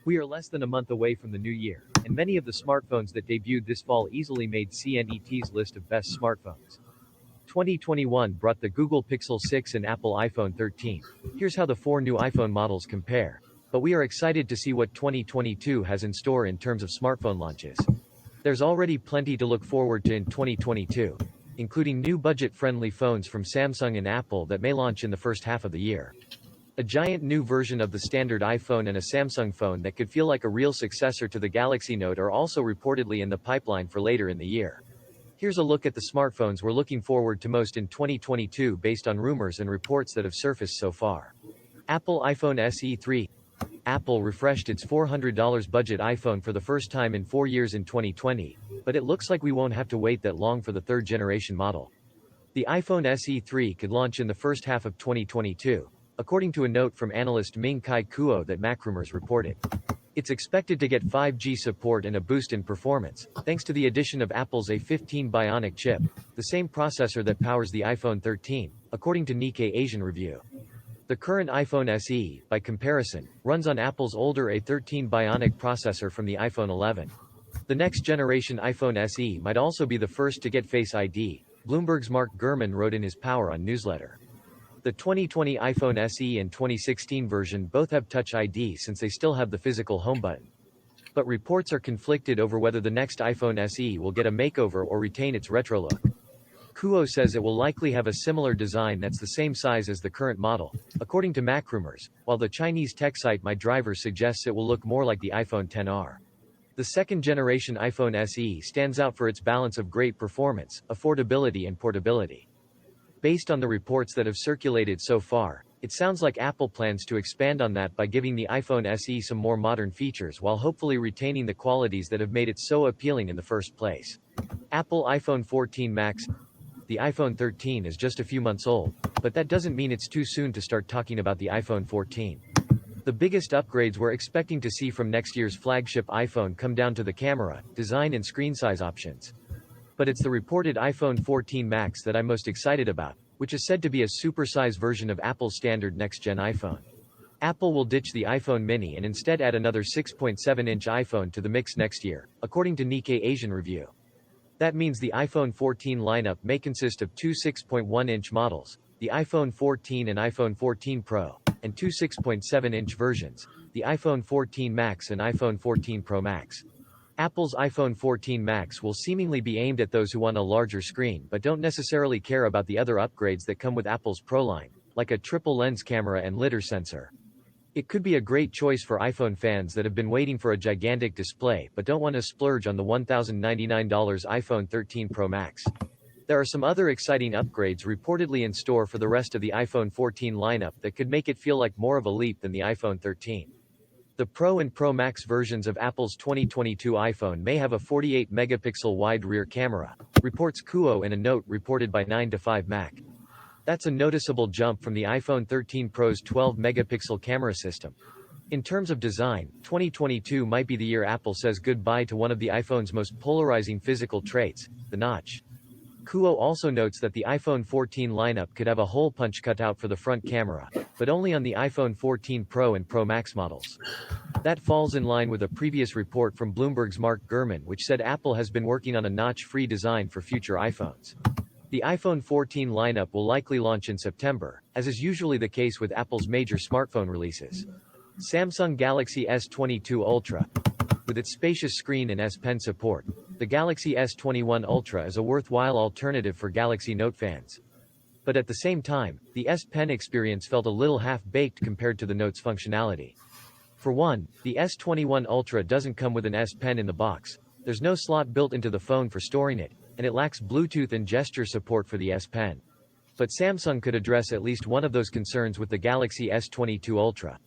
We are less than a month away from the new year, and many of the smartphones that debuted this fall easily made Cnet's list of best smartphones. 2021 brought the Google Pixel 6 and Apple iPhone 13. Here's how the four new iPhone models compare. But we are excited to see what 2022 has in store in terms of smartphone launches. There's already plenty to look forward to in 2022, including new budget-friendly phones from Samsung and Apple that may launch in the first half of the year. A giant new version of the standard iPhone and a Samsung phone that could feel like a real successor to the Galaxy Note are also reportedly in the pipeline for later in the year. Here's a look at the smartphones we're looking forward to most in 2022 based on rumors and reports that have surfaced so far. Apple iPhone SE 3. Apple refreshed its $400 budget iPhone for the first time in 4 years in 2020, but it looks like we won't have to wait that long for the third generation model. The iPhone SE 3 could launch in the first half of 2022, according to a note from analyst Ming-Chi Kuo that MacRumors reported. It's expected to get 5G support and a boost in performance, thanks to the addition of Apple's A15 Bionic chip, the same processor that powers the iPhone 13, according to Nikkei Asian Review. The current iPhone SE, by comparison, runs on Apple's older A13 Bionic processor from the iPhone 11. The next generation iPhone SE might also be the first to get Face ID, Bloomberg's Mark Gurman wrote in his Power On newsletter. The 2020 iPhone SE and 2016 version both have Touch ID since they still have the physical home button. But reports are conflicted over whether the next iPhone SE will get a makeover or retain its retro look. Kuo says it will likely have a similar design that's the same size as the current model, according to MacRumors, while the Chinese tech site MyDriver suggests it will look more like the iPhone XR. The second-generation iPhone SE stands out for its balance of great performance, affordability and portability. Based on the reports that have circulated so far, it sounds like Apple plans to expand on that by giving the iPhone SE some more modern features while hopefully retaining the qualities that have made it so appealing in the first place. Apple iPhone 14 Max. The iPhone 13 is just a few months old, but that doesn't mean it's too soon to start talking about the iPhone 14. The biggest upgrades we're expecting to see from next year's flagship iPhone come down to the camera, design and screen size options. But it's the reported iPhone 14 Max that I'm most excited about, which is said to be a supersized version of Apple's standard next-gen iPhone. Apple will ditch the iPhone mini and instead add another 6.7-inch iPhone to the mix next year, according to Nikkei Asian Review. That means the iPhone 14 lineup may consist of two 6.1-inch models, the iPhone 14 and iPhone 14 Pro, and two 6.7-inch versions, the iPhone 14 Max and iPhone 14 Pro Max. Apple's iPhone 14 Max will seemingly be aimed at those who want a larger screen but don't necessarily care about the other upgrades that come with Apple's Pro line, like a triple lens camera and lidar sensor. It could be a great choice for iPhone fans that have been waiting for a gigantic display but don't want to splurge on the $1,099 iPhone 13 Pro Max. There are some other exciting upgrades reportedly in store for the rest of the iPhone 14 lineup that could make it feel like more of a leap than the iPhone 13. The Pro and Pro Max versions of Apple's 2022 iPhone may have a 48-megapixel wide rear camera, reports Kuo in a note reported by 9to5Mac. That's a noticeable jump from the iPhone 13 Pro's 12-megapixel camera system. In terms of design, 2022 might be the year Apple says goodbye to one of the iPhone's most polarizing physical traits, the notch. Kuo also notes that the iPhone 14 lineup could have a hole punch cutout for the front camera, but only on the iPhone 14 Pro and Pro Max models. That falls in line with a previous report from Bloomberg's Mark Gurman which said Apple has been working on a notch-free design for future iPhones. The iPhone 14 lineup will likely launch in September, as is usually the case with Apple's major smartphone releases. Samsung Galaxy S22 Ultra. With its spacious screen and S Pen support, the Galaxy S21 Ultra is a worthwhile alternative for Galaxy Note fans. But at the same time, the S Pen experience felt a little half-baked compared to the Note's functionality. For one, the S21 Ultra doesn't come with an S Pen in the box, there's no slot built into the phone for storing it, and it lacks Bluetooth and gesture support for the S Pen. But Samsung could address at least one of those concerns with the Galaxy S22 Ultra.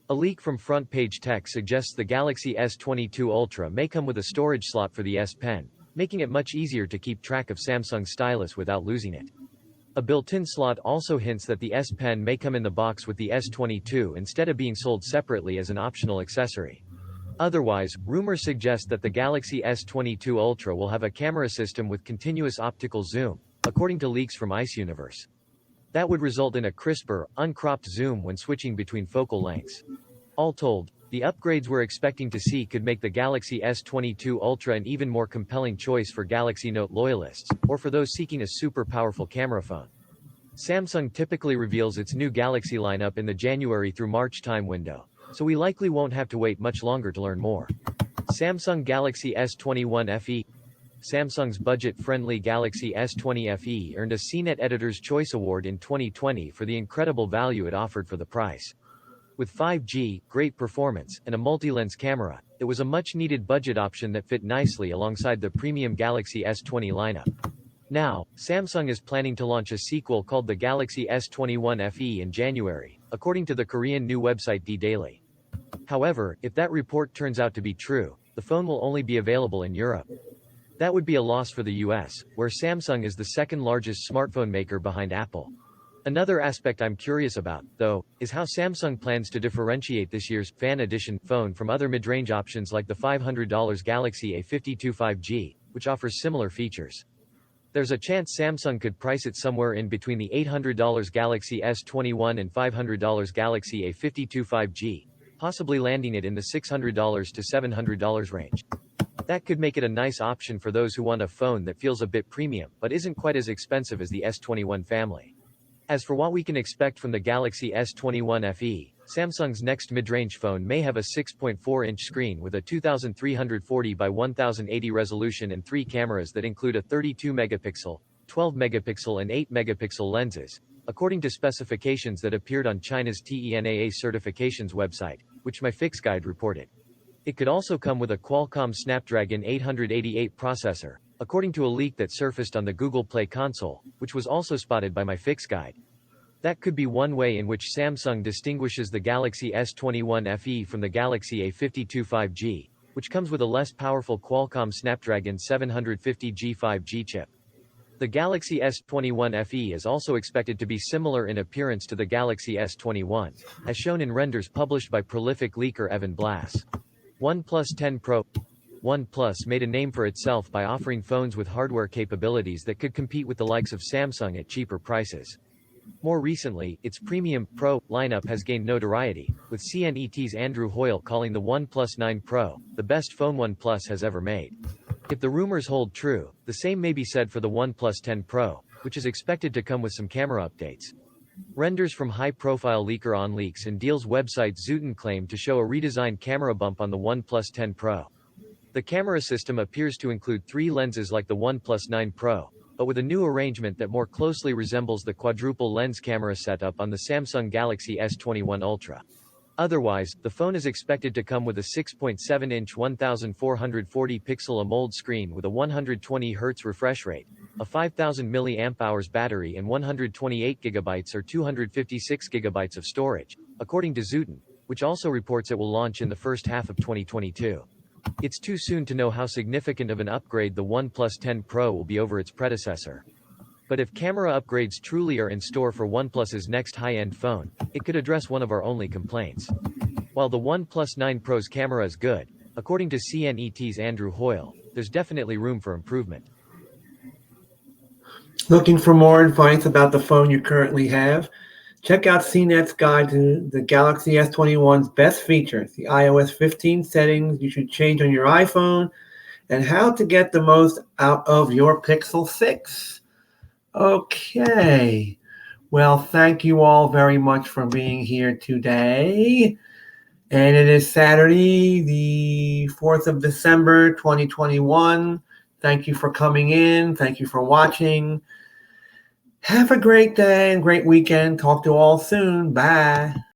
A leak from Front Page Tech suggests the Galaxy S22 Ultra may come with a storage slot for the S Pen, making it much easier to keep track of Samsung's stylus without losing it. A built-in slot also hints that the S Pen may come in the box with the S22 instead of being sold separately as an optional accessory. Otherwise, rumors suggest that the Galaxy S22 Ultra will have a camera system with continuous optical zoom, according to leaks from Ice Universe. That would result in a crisper, uncropped zoom when switching between focal lengths. All told, the The upgrades we're expecting to see could make the Galaxy S22 Ultra an even more compelling choice for Galaxy Note loyalists, or for those seeking a super powerful camera phone. Samsung typically reveals its new Galaxy lineup in the January through March time window, so we likely won't have to wait much longer to learn more. Samsung Galaxy S21 FE. Samsung's budget-friendly Galaxy S20 FE earned a Cnet Editor's Choice Award in 2020 for the incredible value it offered for the price. With 5G, great performance, and a multi-lens camera, it was a much-needed budget option that fit nicely alongside the premium Galaxy S20 lineup. Now, Samsung is planning to launch a sequel called the Galaxy S21 FE in January, according to the Korean news website D-Daily. However, if that report turns out to be true, the phone will only be available in Europe. That would be a loss for the US, where Samsung is the second largest smartphone maker behind Apple. Another aspect I'm curious about, though, is how Samsung plans to differentiate this year's Fan Edition phone from other mid-range options like the $500 Galaxy A52 5G, which offers similar features. There's a chance Samsung could price it somewhere in between the $800 Galaxy S21 and $500 Galaxy A52 5G, possibly landing it in the $600 to $700 range. That could make it a nice option for those who want a phone that feels a bit premium but isn't quite as expensive as the S21 family. As for what we can expect from the Galaxy S21 FE, Samsung's next mid-range phone may have a 6.4-inch screen with a 2340 by 1080 resolution and 3 cameras that include a 32-megapixel, 12-megapixel and 8-megapixel lenses, according to specifications that appeared on China's TENAA certifications website, which my Fix Guide reported. It could also come with a Qualcomm Snapdragon 888 processor, according to a leak that surfaced on the Google Play console, which was also spotted by my Fix Guide. That could be one way in which Samsung distinguishes the Galaxy S21 FE from the Galaxy A52 5G, which comes with a less powerful Qualcomm Snapdragon 750G 5G chip. The Galaxy S21 FE is also expected to be similar in appearance to the Galaxy S21, as shown in renders published by prolific leaker Evan Blass. OnePlus 10 Pro. OnePlus made a name for itself by offering phones with hardware capabilities that could compete with the likes of Samsung at cheaper prices. More recently, its premium Pro lineup has gained notoriety, with CNET's Andrew Hoyle calling the OnePlus 9 Pro the best phone OnePlus has ever made. If the rumors hold true, the same may be said for the OnePlus 10 Pro, which is expected to come with some camera updates. Renders from high-profile leaker OnLeaks and Deal's website Zootin claim to show a redesigned camera bump on the OnePlus 10 Pro. The camera system appears to include 3 lenses like the OnePlus 9 Pro, but with a new arrangement that more closely resembles the quadruple lens camera setup on the Samsung Galaxy S21 Ultra. Otherwise, the phone is expected to come with a 6.7-inch 1440-pixel AMOLED screen with a 120 Hz refresh rate, a 5000 mAh battery and 128 GB or 256 GB of storage, according to Zootin, which also reports it will launch in the first half of 2022. It's too soon to know how significant of an upgrade the OnePlus 10 Pro will be over its predecessor. But if camera upgrades truly are in store for OnePlus's next high-end phone, it could address one of our only complaints. While the OnePlus 9 Pro's camera is good, according to CNET's Andrew Hoyle, there's definitely room for improvement. Looking for more advice about the phone you currently have? Check out CNET's guide to the Galaxy S21's best features, the iOS 15 settings you should change on your iPhone, and how to get the most out of your Pixel 6. Okay. Well, thank you all very much for being here today. And it is Saturday, the 4th of December, 2021. Thank you for coming in. Thank you for watching. Have a great day and great weekend. Talk to you all soon. Bye.